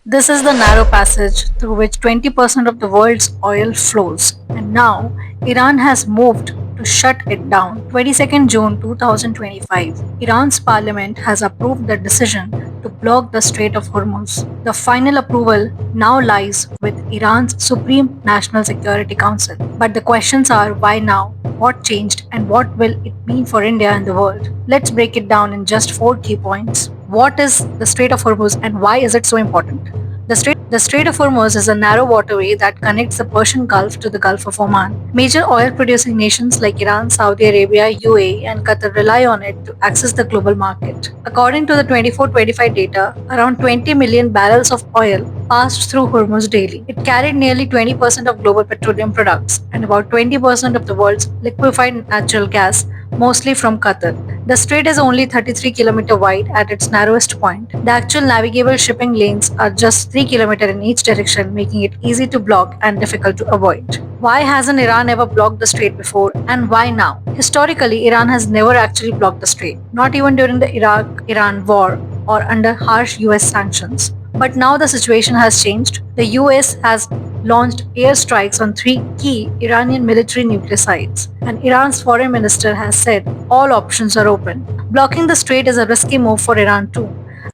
This is the narrow passage through which 20% of the world's oil flows, and now Iran has moved to shut it down. 22nd June 2025, Iran's parliament has approved the decision to block the Strait of Hormuz. The final approval now lies with Iran's Supreme National Security Council. But the questions are why now? What changed and what will it mean for India and the world? Let's break it down in just four key points. What is the Strait of Hormuz and why is it so important? The Strait of Hormuz is a narrow waterway that connects the Persian Gulf to the Gulf of Oman. Major oil producing nations like Iran, Saudi Arabia, UAE, and Qatar rely on it to access the global market. According to the 24-25 data, around 20 million barrels of oil passed through Hormuz daily. It carried nearly 20% of global petroleum products and about 20% of the world's liquefied natural gas, mostly from Qatar. The strait is only 33 km wide at its narrowest point. The actual navigable shipping lanes are just 3 km in each direction, making it easy to block and difficult to avoid. Why hasn't Iran ever blocked the strait before and why now? Historically, Iran has never actually blocked the strait, not even during the Iraq Iran war or under harsh US sanctions. But now the situation has changed. The US has launched airstrikes on three key Iranian military nuclear sites, and Iran's foreign minister has said all options are open. Blocking the strait is a risky move for Iran too,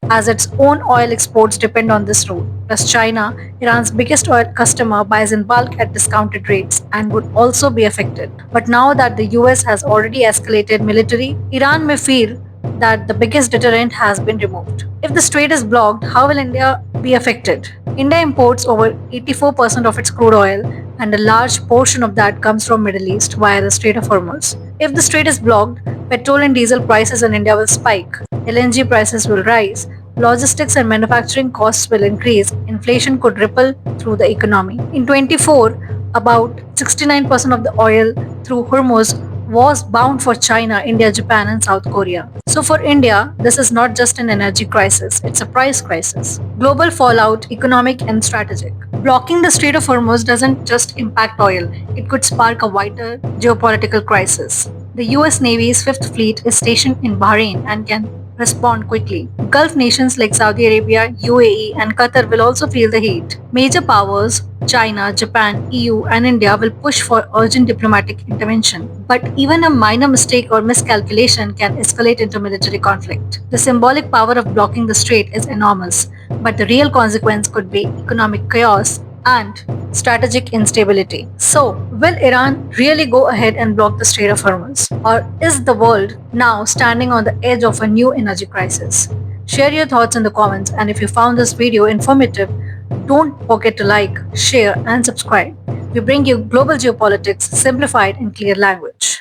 as its own oil exports depend on this route. Plus, China, Iran's biggest oil customer, buys in bulk at discounted rates and would also be affected. But now that the US has already escalated military, Iran may feel that the biggest deterrent has been removed. If the strait is blocked, how will India be affected? India imports over 84% of its crude oil, and a large portion of that comes from Middle East via the Strait of Hormuz. If the strait is blocked, petrol and diesel prices in India will spike, LNG prices will rise, logistics and manufacturing costs will increase, inflation could ripple through the economy. In 24, about 69% of the oil through Hormuz was bound for China, India, Japan, and South Korea. So, for India, this is not just an energy crisis, it's a price crisis. Global fallout, economic and strategic. Blocking the Strait of Hormuz doesn't just impact oil, it could spark a wider geopolitical crisis. The US Navy's Fifth Fleet is stationed in Bahrain and can respond quickly. Gulf nations like Saudi Arabia, UAE, and Qatar will also feel the heat. Major powers China, Japan, EU, and India will push for urgent diplomatic intervention. But even a minor mistake or miscalculation can escalate into military conflict. The symbolic power of blocking the strait is enormous, but the real consequence could be economic chaos and strategic instability. So, will Iran really go ahead and block the Strait of Hormuz? Or is the world now standing on the edge of a new energy crisis? Share your thoughts in the comments, and if you found this video informative, don't forget to like, share, and subscribe. We bring you global geopolitics simplified in clear language.